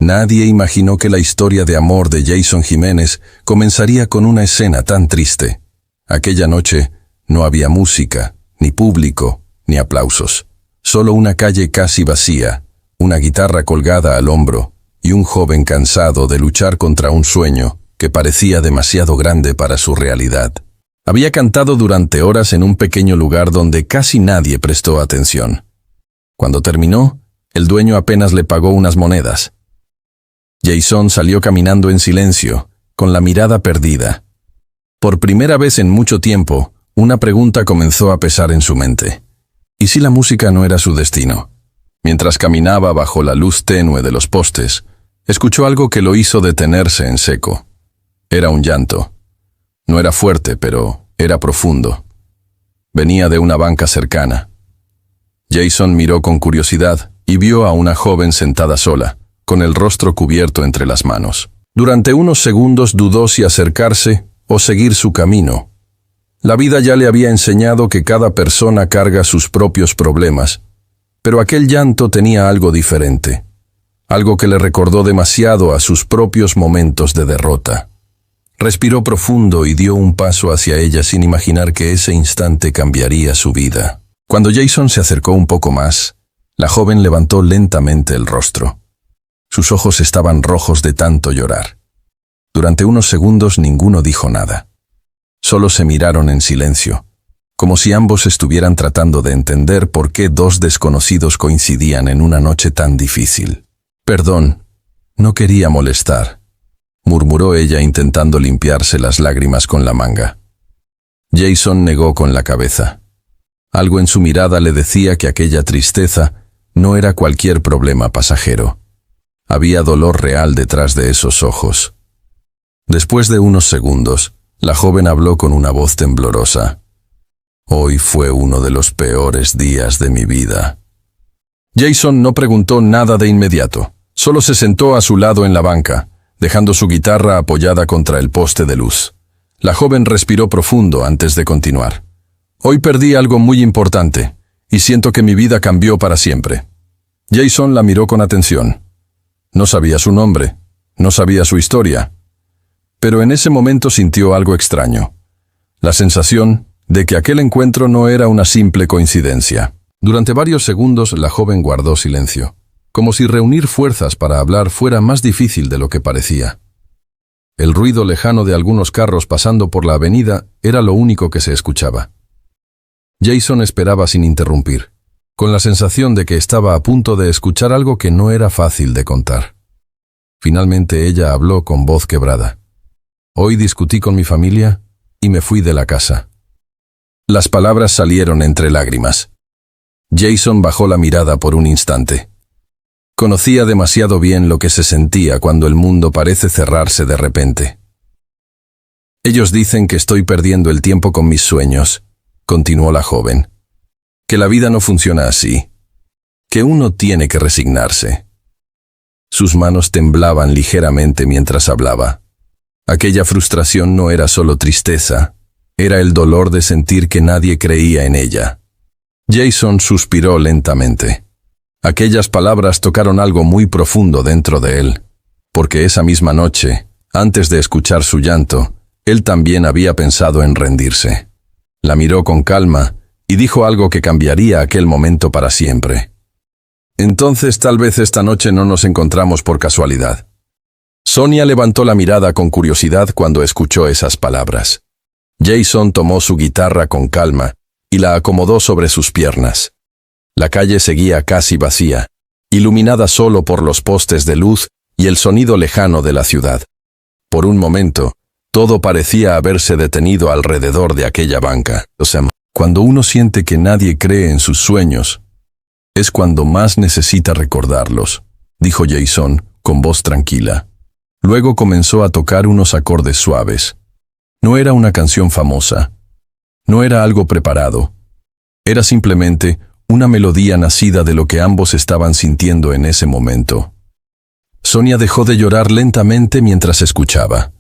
Nadie imaginó que la historia de amor de Jason Jiménez comenzaría con una escena tan triste. Aquella noche no había música, ni público, ni aplausos. Solo una calle casi vacía, una guitarra colgada al hombro y un joven cansado de luchar contra un sueño que parecía demasiado grande para su realidad. Había cantado durante horas en un pequeño lugar donde casi nadie prestó atención. Cuando terminó, el dueño apenas le pagó unas monedas. Jason salió caminando en silencio, con la mirada perdida. Por primera vez en mucho tiempo, una pregunta comenzó a pesar en su mente. ¿Y si la música no era su destino? Mientras caminaba bajo la luz tenue de los postes, escuchó algo que lo hizo detenerse en seco. Era un llanto. No era fuerte, pero era profundo. Venía de una banca cercana. Jason miró con curiosidad y vio a una joven sentada sola, con el rostro cubierto entre las manos. Durante unos segundos dudó si acercarse o seguir su camino. La vida ya le había enseñado que cada persona carga sus propios problemas, pero aquel llanto tenía algo diferente, algo que le recordó demasiado a sus propios momentos de derrota. Respiró profundo y dio un paso hacia ella sin imaginar que ese instante cambiaría su vida. Cuando Jason se acercó un poco más, la joven levantó lentamente el rostro. Sus ojos estaban rojos de tanto llorar. Durante unos segundos ninguno dijo nada. Solo se miraron en silencio, como si ambos estuvieran tratando de entender por qué dos desconocidos coincidían en una noche tan difícil. «Perdón, no quería molestar», murmuró ella intentando limpiarse las lágrimas con la manga. Jason negó con la cabeza. Algo en su mirada le decía que aquella tristeza no era cualquier problema pasajero. Había dolor real detrás de esos ojos. Después de unos segundos, la joven habló con una voz temblorosa. «Hoy fue uno de los peores días de mi vida». Jason no preguntó nada de inmediato. Solo se sentó a su lado en la banca, dejando su guitarra apoyada contra el poste de luz. La joven respiró profundo antes de continuar. «Hoy perdí algo muy importante, y siento que mi vida cambió para siempre». Jason la miró con atención. No sabía su nombre, no sabía su historia, pero en ese momento sintió algo extraño. La sensación de que aquel encuentro no era una simple coincidencia. Durante varios segundos la joven guardó silencio, como si reunir fuerzas para hablar fuera más difícil de lo que parecía. El ruido lejano de algunos carros pasando por la avenida era lo único que se escuchaba. Jason esperaba sin interrumpir, con la sensación de que estaba a punto de escuchar algo que no era fácil de contar. Finalmente ella habló con voz quebrada. «Hoy discutí con mi familia y me fui de la casa». Las palabras salieron entre lágrimas. Jason bajó la mirada por un instante. Conocía demasiado bien lo que se sentía cuando el mundo parece cerrarse de repente. «Ellos dicen que estoy perdiendo el tiempo con mis sueños», continuó la joven. «Que la vida no funciona así, que uno tiene que resignarse». Sus manos temblaban ligeramente mientras hablaba. Aquella frustración no era solo tristeza, era el dolor de sentir que nadie creía en ella. Jason suspiró lentamente. Aquellas palabras tocaron algo muy profundo dentro de él, porque esa misma noche, antes de escuchar su llanto, él también había pensado en rendirse. La miró con calma y dijo algo que cambiaría aquel momento para siempre. «Entonces tal vez esta noche no nos encontramos por casualidad». Sonia levantó la mirada con curiosidad cuando escuchó esas palabras. Jason tomó su guitarra con calma y la acomodó sobre sus piernas. La calle seguía casi vacía, iluminada solo por los postes de luz y el sonido lejano de la ciudad. Por un momento, todo parecía haberse detenido alrededor de aquella banca. Cuando uno siente que nadie cree en sus sueños, es cuando más necesita recordarlos, dijo Jason con voz tranquila. Luego comenzó a tocar unos acordes suaves. No era una canción famosa. No era algo preparado. Era simplemente una melodía nacida de lo que ambos estaban sintiendo en ese momento. Sonia dejó de llorar lentamente mientras escuchaba.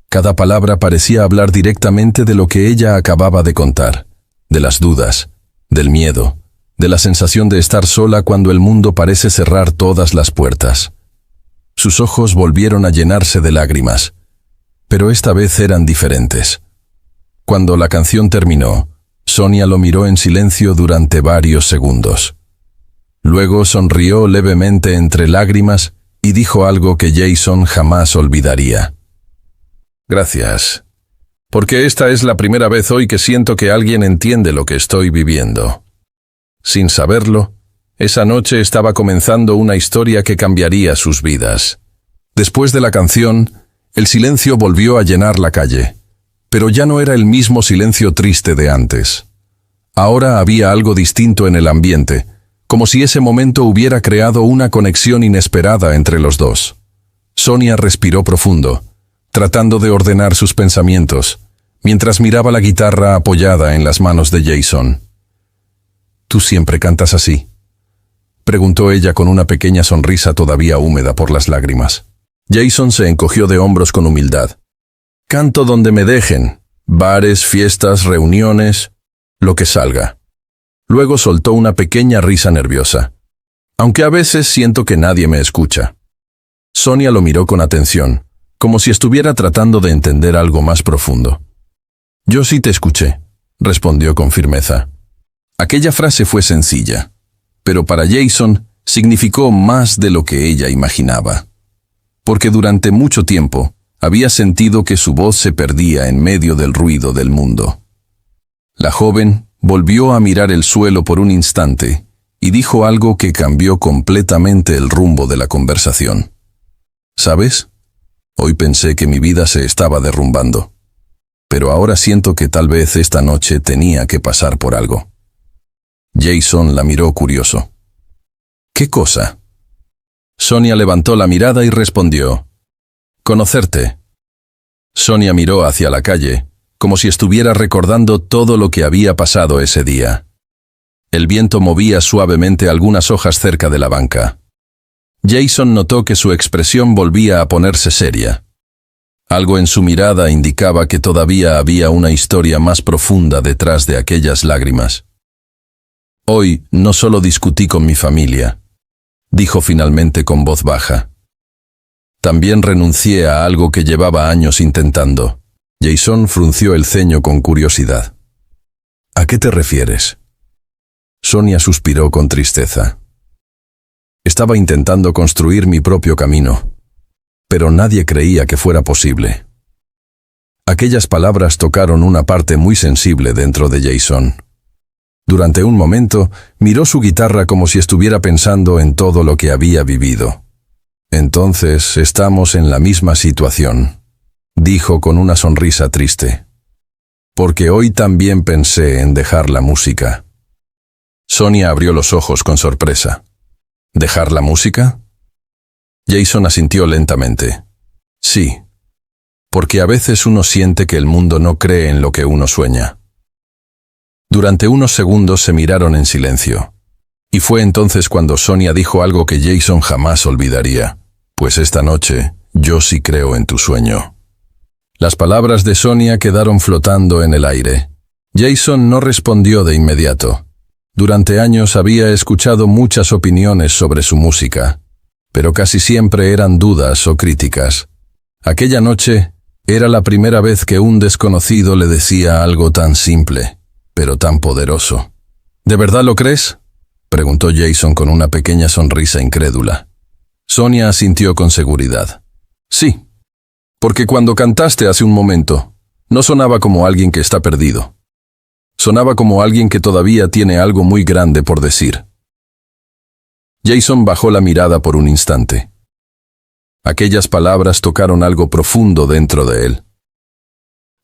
Cada palabra parecía hablar directamente de lo que ella acababa de contar, de las dudas, del miedo, de la sensación de estar sola cuando el mundo parece cerrar todas las puertas. sus ojos volvieron a llenarse de lágrimas, pero esta vez eran diferentes. Cuando la canción terminó, Sonia lo miró en silencio durante varios segundos. Luego sonrió levemente entre lágrimas y dijo algo que Jason jamás olvidaría. «Gracias, porque esta es la primera vez hoy que siento que alguien entiende lo que estoy viviendo». Sin saberlo, esa noche estaba comenzando una historia que cambiaría sus vidas. Después de la canción, el silencio volvió a llenar la calle, pero ya no era el mismo silencio triste de antes. Ahora había algo distinto en el ambiente, como si ese momento hubiera creado una conexión inesperada entre los dos. Sonia respiró profundo, tratando de ordenar sus pensamientos, mientras miraba la guitarra apoyada en las manos de Jason. «¿Tú siempre cantas así?», preguntó ella con una pequeña sonrisa todavía húmeda por las lágrimas. Jason se encogió de hombros con humildad. «Canto donde me dejen, bares, fiestas, reuniones, lo que salga». Luego soltó una pequeña risa nerviosa. «Aunque a veces siento que nadie me escucha». Sonia lo miró con atención, como si estuviera tratando de entender algo más profundo. «Yo sí te escuché», respondió con firmeza. Aquella frase fue sencilla, pero para Jason significó más de lo que ella imaginaba. Porque durante mucho tiempo había sentido que su voz se perdía en medio del ruido del mundo. La joven volvió a mirar el suelo por un instante y dijo algo que cambió completamente el rumbo de la conversación. «¿Sabes? Hoy pensé que mi vida se estaba derrumbando, pero ahora siento que tal vez esta noche tenía que pasar por algo». Jason la miró curioso. «¿Qué cosa?». Sonia levantó la mirada y respondió: «Conocerte». Sonia miró hacia la calle, como si estuviera recordando todo lo que había pasado ese día. El viento movía suavemente algunas hojas cerca de la banca. Jason notó que su expresión volvía a ponerse seria. Algo en su mirada indicaba que todavía había una historia más profunda detrás de aquellas lágrimas. «Hoy no solo discutí con mi familia», dijo finalmente con voz baja. «También renuncié a algo que llevaba años intentando». Jason frunció el ceño con curiosidad. «¿A qué te refieres?». Sonia suspiró con tristeza. «Estaba intentando construir mi propio camino, pero nadie creía que fuera posible». Aquellas palabras tocaron una parte muy sensible dentro de Jason. Durante un momento, miró su guitarra como si estuviera pensando en todo lo que había vivido. «Entonces estamos en la misma situación», dijo con una sonrisa triste. «Porque hoy también pensé en dejar la música». Sonia abrió los ojos con sorpresa. «¿Dejar la música?». Jason asintió lentamente. «Sí, porque a veces uno siente que el mundo no cree en lo que uno sueña». Durante unos segundos se miraron en silencio. Y fue entonces cuando Sonia dijo algo que Jason jamás olvidaría. «Pues esta noche, yo sí creo en tu sueño». Las palabras de Sonia quedaron flotando en el aire. Jason no respondió de inmediato. Durante años había escuchado muchas opiniones sobre su música, pero casi siempre eran dudas o críticas. Aquella noche era la primera vez que un desconocido le decía algo tan simple, pero tan poderoso. «¿De verdad lo crees?», preguntó Jason con una pequeña sonrisa incrédula. Sonia asintió con seguridad. «Sí, porque cuando cantaste hace un momento, no sonaba como alguien que está perdido. Sonaba como alguien que todavía tiene algo muy grande por decir». Jason bajó la mirada por un instante. Aquellas palabras tocaron algo profundo dentro de él.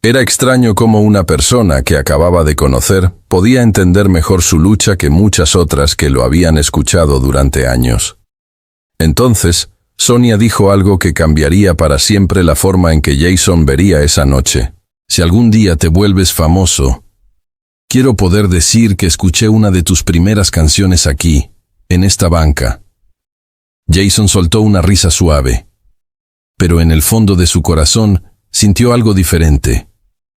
Era extraño cómo una persona que acababa de conocer podía entender mejor su lucha que muchas otras que lo habían escuchado durante años. Entonces, Sonia dijo algo que cambiaría para siempre la forma en que Jason vería esa noche. «Si algún día te vuelves famoso, quiero poder decir que escuché una de tus primeras canciones aquí, en esta banca». Jason soltó una risa suave, pero en el fondo de su corazón sintió algo diferente.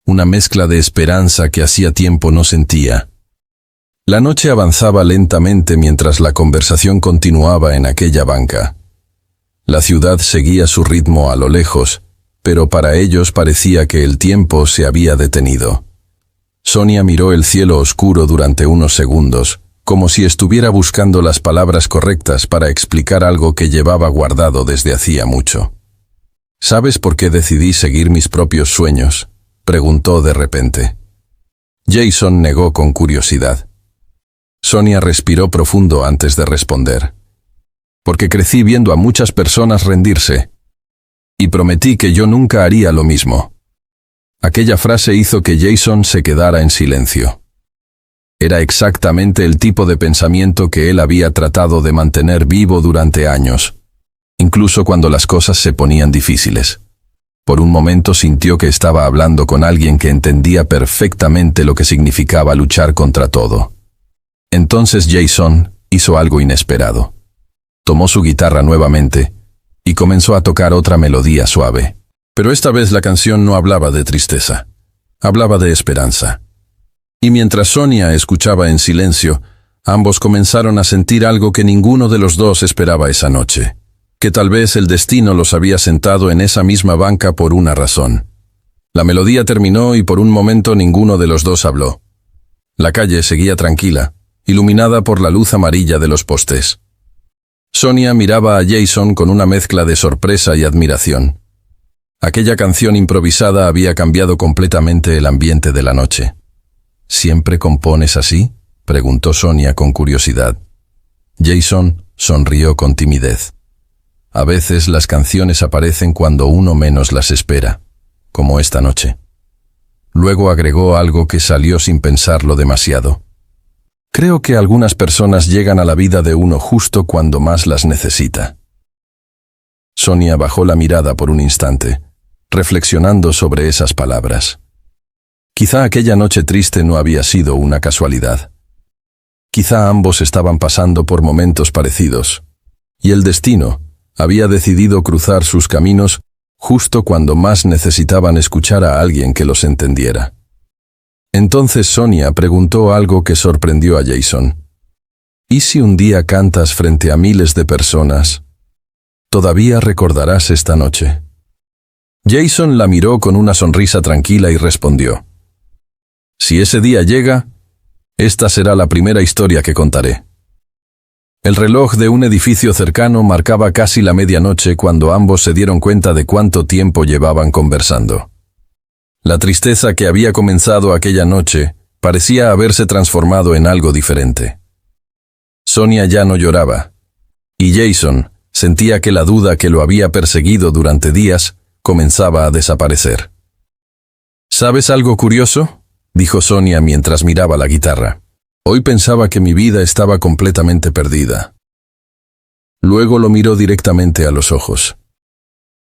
Una mezcla de esperanza que hacía tiempo no sentía. La noche avanzaba lentamente mientras la conversación continuaba en aquella banca. La ciudad seguía su ritmo a lo lejos, pero para ellos parecía que el tiempo se había detenido. Sonia miró el cielo oscuro durante unos segundos, como si estuviera buscando las palabras correctas para explicar algo que llevaba guardado desde hacía mucho. ¿Sabes por qué decidí seguir mis propios sueños?, preguntó de repente. Jason negó con curiosidad. Sonia respiró profundo antes de responder. Porque crecí viendo a muchas personas rendirse. Y prometí que yo nunca haría lo mismo. Aquella frase hizo que Jason se quedara en silencio. Era exactamente el tipo de pensamiento que él había tratado de mantener vivo durante años, incluso cuando las cosas se ponían difíciles. Por un momento sintió que estaba hablando con alguien que entendía perfectamente lo que significaba luchar contra todo. Entonces Jason hizo algo inesperado. Tomó su guitarra nuevamente y comenzó a tocar otra melodía suave. Pero esta vez la canción no hablaba de tristeza, hablaba de esperanza. Y mientras Sonia escuchaba en silencio, ambos comenzaron a sentir algo que ninguno de los dos esperaba esa noche, que tal vez el destino los había sentado en esa misma banca por una razón. La melodía terminó y por un momento ninguno de los dos habló. La calle seguía tranquila, iluminada por la luz amarilla de los postes. Sonia miraba a Jason con una mezcla de sorpresa y admiración. Aquella canción improvisada había cambiado completamente el ambiente de la noche. ¿Siempre compones así?, preguntó Sonia con curiosidad. Jason sonrió con timidez. A veces las canciones aparecen cuando uno menos las espera, como esta noche. Luego agregó algo que salió sin pensarlo demasiado. Creo que algunas personas llegan a la vida de uno justo cuando más las necesita. Sonia bajó la mirada por un instante, reflexionando sobre esas palabras. Quizá aquella noche triste no había sido una casualidad. Quizá ambos estaban pasando por momentos parecidos, y el destino había decidido cruzar sus caminos justo cuando más necesitaban escuchar a alguien que los entendiera. Entonces Sonia preguntó algo que sorprendió a Jason. ¿Y si un día cantas frente a miles de personas? ¿Todavía recordarás esta noche? Jason la miró con una sonrisa tranquila y respondió: Si ese día llega, esta será la primera historia que contaré. El reloj de un edificio cercano marcaba casi la medianoche cuando ambos se dieron cuenta de cuánto tiempo llevaban conversando. La tristeza que había comenzado aquella noche parecía haberse transformado en algo diferente. Sonia ya no lloraba, y Jason sentía que la duda que lo había perseguido durante días comenzaba a desaparecer. ¿Sabes algo curioso?, dijo Sonia mientras miraba la guitarra. Hoy pensaba que mi vida estaba completamente perdida. Luego lo miró directamente a los ojos.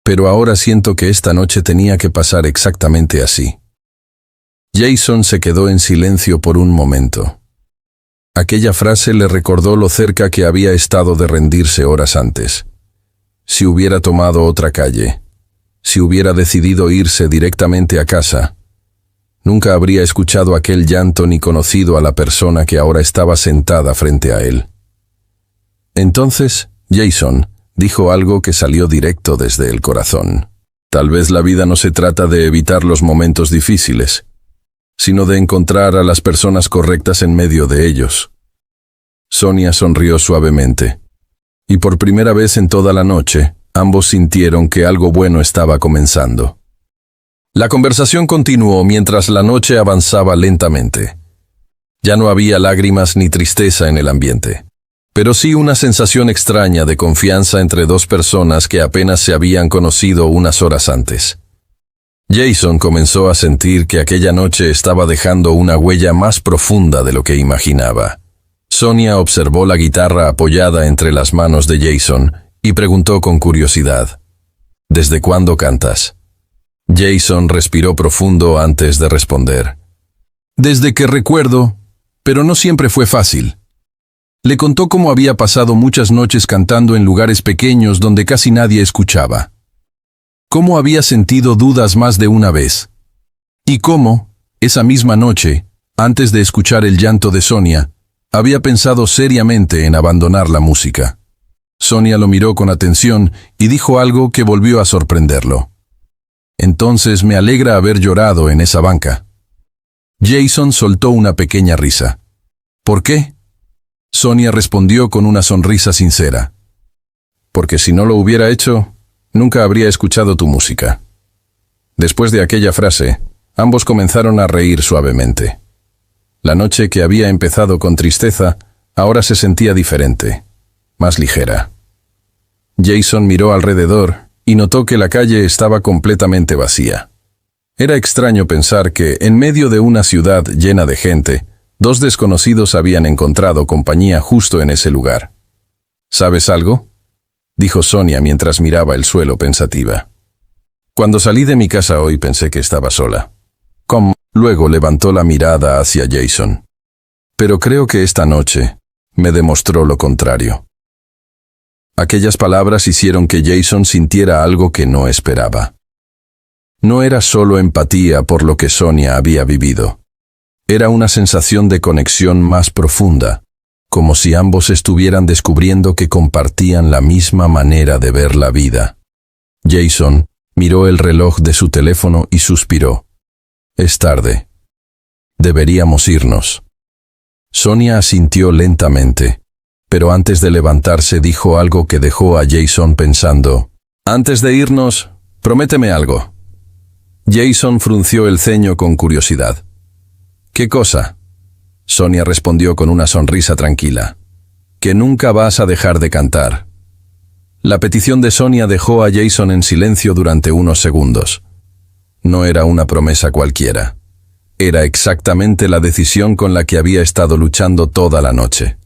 Pero ahora siento que esta noche tenía que pasar exactamente así. Jason se quedó en silencio por un momento. Aquella frase le recordó lo cerca que había estado de rendirse horas antes. Si hubiera tomado otra calle, si hubiera decidido irse directamente a casa, nunca habría escuchado aquel llanto ni conocido a la persona que ahora estaba sentada frente a él. Entonces, Jason dijo algo que salió directo desde el corazón. Tal vez la vida no se trata de evitar los momentos difíciles, sino de encontrar a las personas correctas en medio de ellos. Sonia sonrió suavemente, y por primera vez en toda la noche, ambos sintieron que algo bueno estaba comenzando. La conversación continuó mientras la noche avanzaba lentamente. Ya no había lágrimas ni tristeza en el ambiente, pero sí una sensación extraña de confianza entre dos personas que apenas se habían conocido unas horas antes. Jason comenzó a sentir que aquella noche estaba dejando una huella más profunda de lo que imaginaba. Sonia observó la guitarra apoyada entre las manos de Jason y preguntó con curiosidad: ¿Desde cuándo cantas? Jason respiró profundo antes de responder. Desde que recuerdo, pero no siempre fue fácil. Le contó cómo había pasado muchas noches cantando en lugares pequeños donde casi nadie escuchaba. Cómo había sentido dudas más de una vez. Y cómo, esa misma noche, antes de escuchar el llanto de Sonia, había pensado seriamente en abandonar la música. Sonia lo miró con atención y dijo algo que volvió a sorprenderlo. Entonces me alegra haber llorado en esa banca. Jason soltó una pequeña risa. ¿Por qué? Sonia respondió con una sonrisa sincera. Porque si no lo hubiera hecho, nunca habría escuchado tu música. Después de aquella frase, ambos comenzaron a reír suavemente. La noche que había empezado con tristeza, ahora se sentía diferente, más ligera. Jason miró alrededor y notó que la calle estaba completamente vacía. Era extraño pensar que, en medio de una ciudad llena de gente, dos desconocidos habían encontrado compañía justo en ese lugar. ¿Sabes algo?, dijo Sonia mientras miraba el suelo pensativa. Cuando salí de mi casa hoy pensé que estaba sola. ¿Cómo? Luego levantó la mirada hacia Jason. Pero creo que esta noche me demostró lo contrario. Aquellas palabras hicieron que Jason sintiera algo que no esperaba. No era solo empatía por lo que Sonia había vivido. Era una sensación de conexión más profunda, como si ambos estuvieran descubriendo que compartían la misma manera de ver la vida. Jason miró el reloj de su teléfono y suspiró. Es tarde. Deberíamos irnos. Sonia asintió lentamente, pero antes de levantarse dijo algo que dejó a Jason pensando. Antes de irnos, prométeme algo. Jason frunció el ceño con curiosidad. ¿Qué cosa? Sonia respondió con una sonrisa tranquila. Que nunca vas a dejar de cantar. La petición de Sonia dejó a Jason en silencio durante unos segundos. No era una promesa cualquiera. Era exactamente la decisión con la que había estado luchando toda la noche.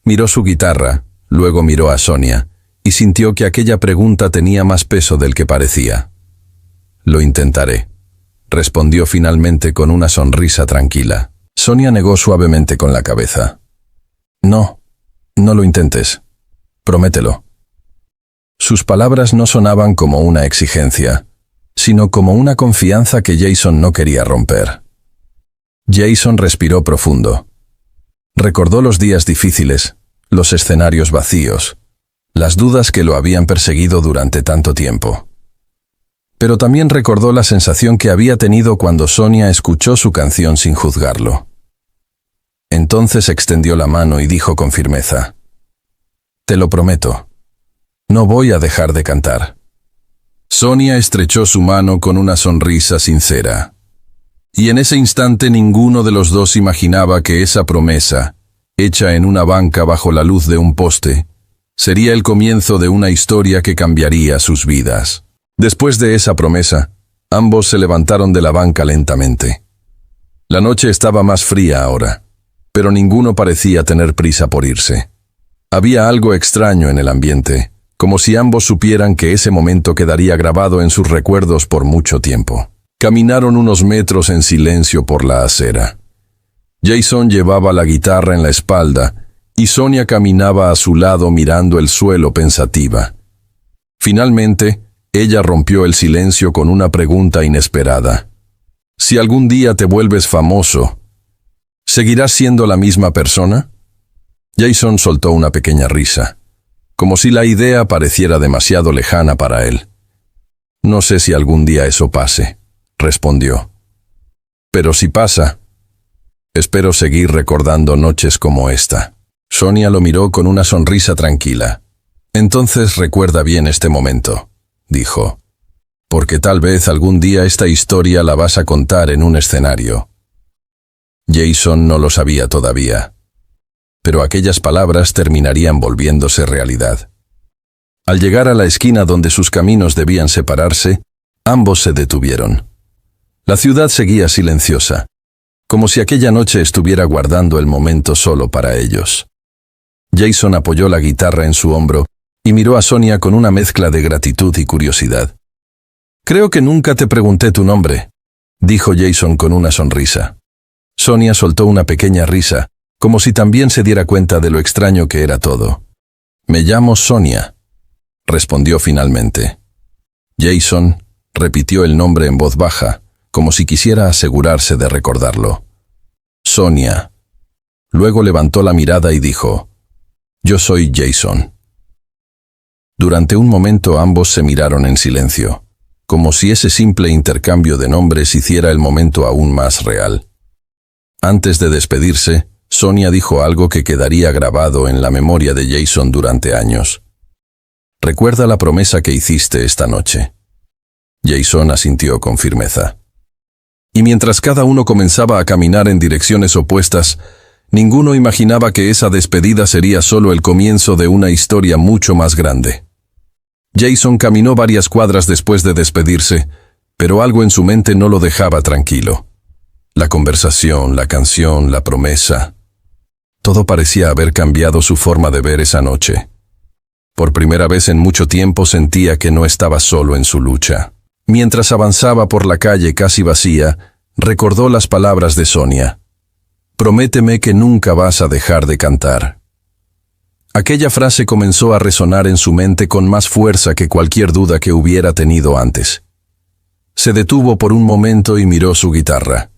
Miró su guitarra, luego miró a Sonia, y sintió que aquella pregunta tenía más peso del que parecía. Lo intentaré, respondió finalmente con una sonrisa tranquila. Sonia negó suavemente con la cabeza. No, no lo intentes. Promételo. Sus palabras no sonaban como una exigencia, sino como una confianza que Jason no quería romper. Jason respiró profundo. Recordó los días difíciles, los escenarios vacíos, las dudas que lo habían perseguido durante tanto tiempo. Pero también recordó la sensación que había tenido cuando Sonia escuchó su canción sin juzgarlo. Entonces extendió la mano y dijo con firmeza: Te lo prometo, no voy a dejar de cantar. Sonia estrechó su mano con una sonrisa sincera. Y en ese instante ninguno de los dos imaginaba que esa promesa, hecha en una banca bajo la luz de un poste, sería el comienzo de una historia que cambiaría sus vidas. Después de esa promesa, ambos se levantaron de la banca lentamente. La noche estaba más fría ahora, pero ninguno parecía tener prisa por irse. Había algo extraño en el ambiente, como si ambos supieran que ese momento quedaría grabado en sus recuerdos por mucho tiempo. Caminaron unos metros en silencio por la acera. Jason llevaba la guitarra en la espalda y Sonia caminaba a su lado mirando el suelo pensativa. Finalmente, ella rompió el silencio con una pregunta inesperada. Si algún día te vuelves famoso, ¿seguirás siendo la misma persona? Jason soltó una pequeña risa, como si la idea pareciera demasiado lejana para él. No sé si algún día eso pase, respondió. Pero si pasa, espero seguir recordando noches como esta. Sonia lo miró con una sonrisa tranquila. Entonces recuerda bien este momento, dijo, porque tal vez algún día esta historia la vas a contar en un escenario. Jason no lo sabía todavía, pero aquellas palabras terminarían volviéndose realidad. Al llegar a la esquina donde sus caminos debían separarse, ambos se detuvieron. La ciudad seguía silenciosa, como si aquella noche estuviera guardando el momento solo para ellos. Jason apoyó la guitarra en su hombro y miró a Sonia con una mezcla de gratitud y curiosidad. Creo que nunca te pregunté tu nombre, dijo Jason con una sonrisa. Sonia soltó una pequeña risa, como si también se diera cuenta de lo extraño que era todo. Me llamo Sonia, respondió finalmente. Jason repitió el nombre en voz baja, como si quisiera asegurarse de recordarlo. Sonia. Luego levantó la mirada y dijo: Yo soy Jason. Durante un momento ambos se miraron en silencio, como si ese simple intercambio de nombres hiciera el momento aún más real. Antes de despedirse, Sonia dijo algo que quedaría grabado en la memoria de Jason durante años. «Recuerda la promesa que hiciste esta noche». Jason asintió con firmeza. Y mientras cada uno comenzaba a caminar en direcciones opuestas, ninguno imaginaba que esa despedida sería solo el comienzo de una historia mucho más grande. Jason caminó varias cuadras después de despedirse, pero algo en su mente no lo dejaba tranquilo. La conversación, la canción, la promesa. Todo parecía haber cambiado su forma de ver esa noche. Por primera vez en mucho tiempo sentía que no estaba solo en su lucha. Mientras avanzaba por la calle casi vacía, recordó las palabras de Sonia. «Prométeme que nunca vas a dejar de cantar». Aquella frase comenzó a resonar en su mente con más fuerza que cualquier duda que hubiera tenido antes. Se detuvo por un momento y miró su guitarra.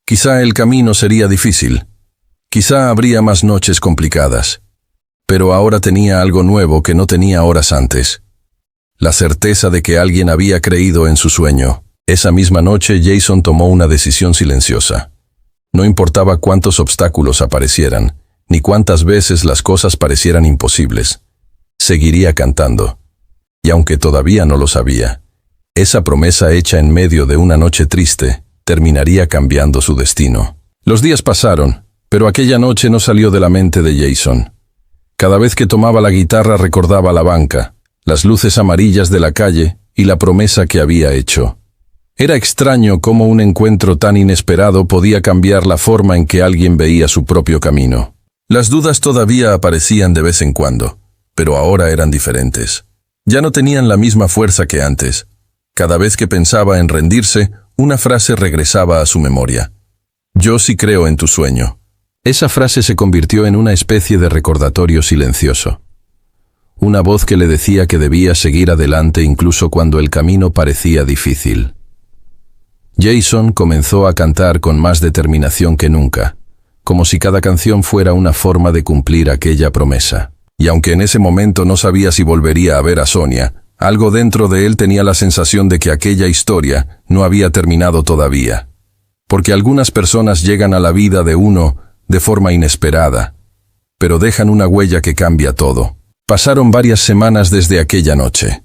Quizá el camino sería difícil. Quizá habría más noches complicadas. Pero ahora tenía algo nuevo que no tenía horas antes. La certeza de que alguien había creído en su sueño. Esa misma noche Jason tomó una decisión silenciosa. No importaba cuántos obstáculos aparecieran, ni cuántas veces las cosas parecieran imposibles. Seguiría cantando. Y aunque todavía no lo sabía, esa promesa hecha en medio de una noche triste terminaría cambiando su destino. Los días pasaron, pero aquella noche no salió de la mente de Jason. Cada vez que tomaba la guitarra recordaba la banca, las luces amarillas de la calle y la promesa que había hecho. Era extraño cómo un encuentro tan inesperado podía cambiar la forma en que alguien veía su propio camino. Las dudas todavía aparecían de vez en cuando, pero ahora eran diferentes. Ya no tenían la misma fuerza que antes. Cada vez que pensaba en rendirse, una frase regresaba a su memoria. «Yo sí creo en tu sueño». Esa frase se convirtió en una especie de recordatorio silencioso. Una voz que le decía que debía seguir adelante incluso cuando el camino parecía difícil. Jason comenzó a cantar con más determinación que nunca, como si cada canción fuera una forma de cumplir aquella promesa. Y aunque en ese momento no sabía si volvería a ver a Sonia, algo dentro de él tenía la sensación de que aquella historia no había terminado todavía. Porque algunas personas llegan a la vida de uno de forma inesperada, pero dejan una huella que cambia todo. Pasaron varias semanas desde aquella noche.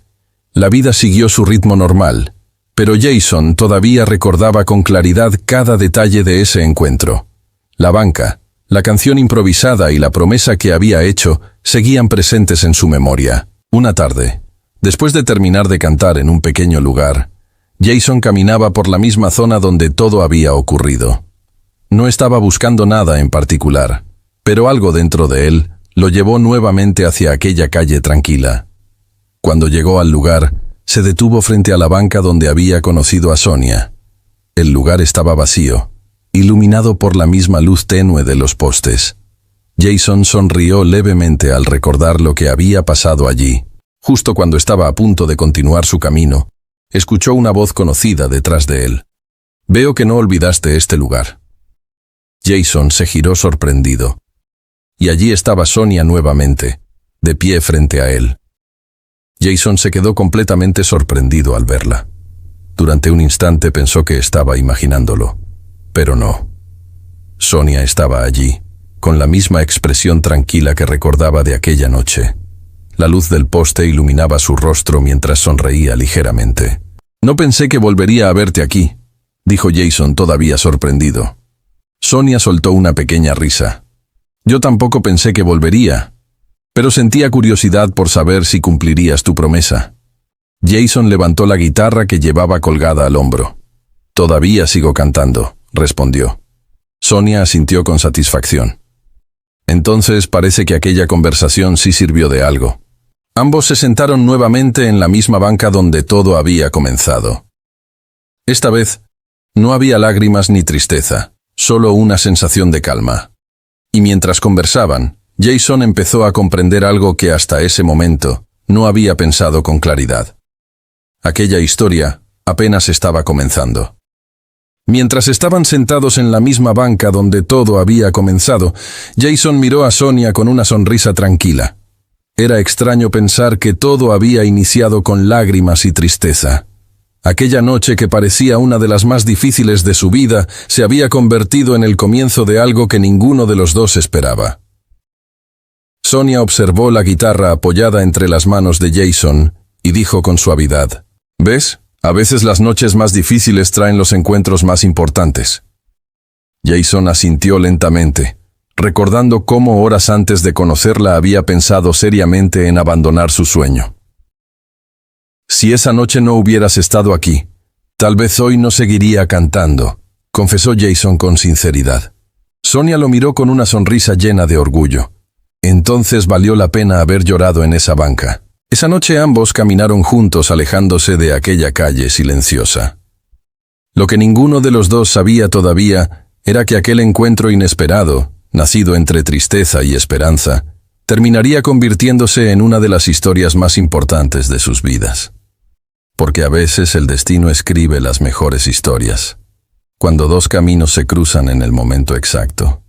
La vida siguió su ritmo normal, pero Jason todavía recordaba con claridad cada detalle de ese encuentro. La banca, la canción improvisada y la promesa que había hecho seguían presentes en su memoria. Una tarde, después de terminar de cantar en un pequeño lugar, Jason caminaba por la misma zona donde todo había ocurrido. No estaba buscando nada en particular, pero algo dentro de él lo llevó nuevamente hacia aquella calle tranquila. Cuando llegó al lugar, se detuvo frente a la banca donde había conocido a Sonia. El lugar estaba vacío, iluminado por la misma luz tenue de los postes. Jason sonrió levemente al recordar lo que había pasado allí. Justo cuando estaba a punto de continuar su camino, escuchó una voz conocida detrás de él. «Veo que no olvidaste este lugar». Jason se giró sorprendido. Y allí estaba Sonia nuevamente, de pie frente a él. Jason se quedó completamente sorprendido al verla. Durante un instante pensó que estaba imaginándolo, pero no. Sonia estaba allí, con la misma expresión tranquila que recordaba de aquella noche. La luz del poste iluminaba su rostro mientras sonreía ligeramente. «No pensé que volvería a verte aquí», dijo Jason todavía sorprendido. Sonia soltó una pequeña risa. «Yo tampoco pensé que volvería, pero sentía curiosidad por saber si cumplirías tu promesa». Jason levantó la guitarra que llevaba colgada al hombro. «Todavía sigo cantando», respondió. Sonia asintió con satisfacción. Entonces parece que aquella conversación sí sirvió de algo. Ambos se sentaron nuevamente en la misma banca donde todo había comenzado. Esta vez, no había lágrimas ni tristeza, solo una sensación de calma. Y mientras conversaban, Jason empezó a comprender algo que hasta ese momento no había pensado con claridad. Aquella historia apenas estaba comenzando. Mientras estaban sentados en la misma banca donde todo había comenzado, Jason miró a Sonia con una sonrisa tranquila. Era extraño pensar que todo había iniciado con lágrimas y tristeza. Aquella noche que parecía una de las más difíciles de su vida se había convertido en el comienzo de algo que ninguno de los dos esperaba. Sonia observó la guitarra apoyada entre las manos de Jason y dijo con suavidad: «¿Ves? A veces las noches más difíciles traen los encuentros más importantes». Jason asintió lentamente, recordando cómo horas antes de conocerla había pensado seriamente en abandonar su sueño. «Si esa noche no hubieras estado aquí, tal vez hoy no seguiría cantando», confesó Jason con sinceridad. Sonia lo miró con una sonrisa llena de orgullo. Entonces valió la pena haber llorado en esa banca. Esa noche ambos caminaron juntos alejándose de aquella calle silenciosa. Lo que ninguno de los dos sabía todavía era que aquel encuentro inesperado, nacido entre tristeza y esperanza, terminaría convirtiéndose en una de las historias más importantes de sus vidas. Porque a veces el destino escribe las mejores historias, cuando dos caminos se cruzan en el momento exacto.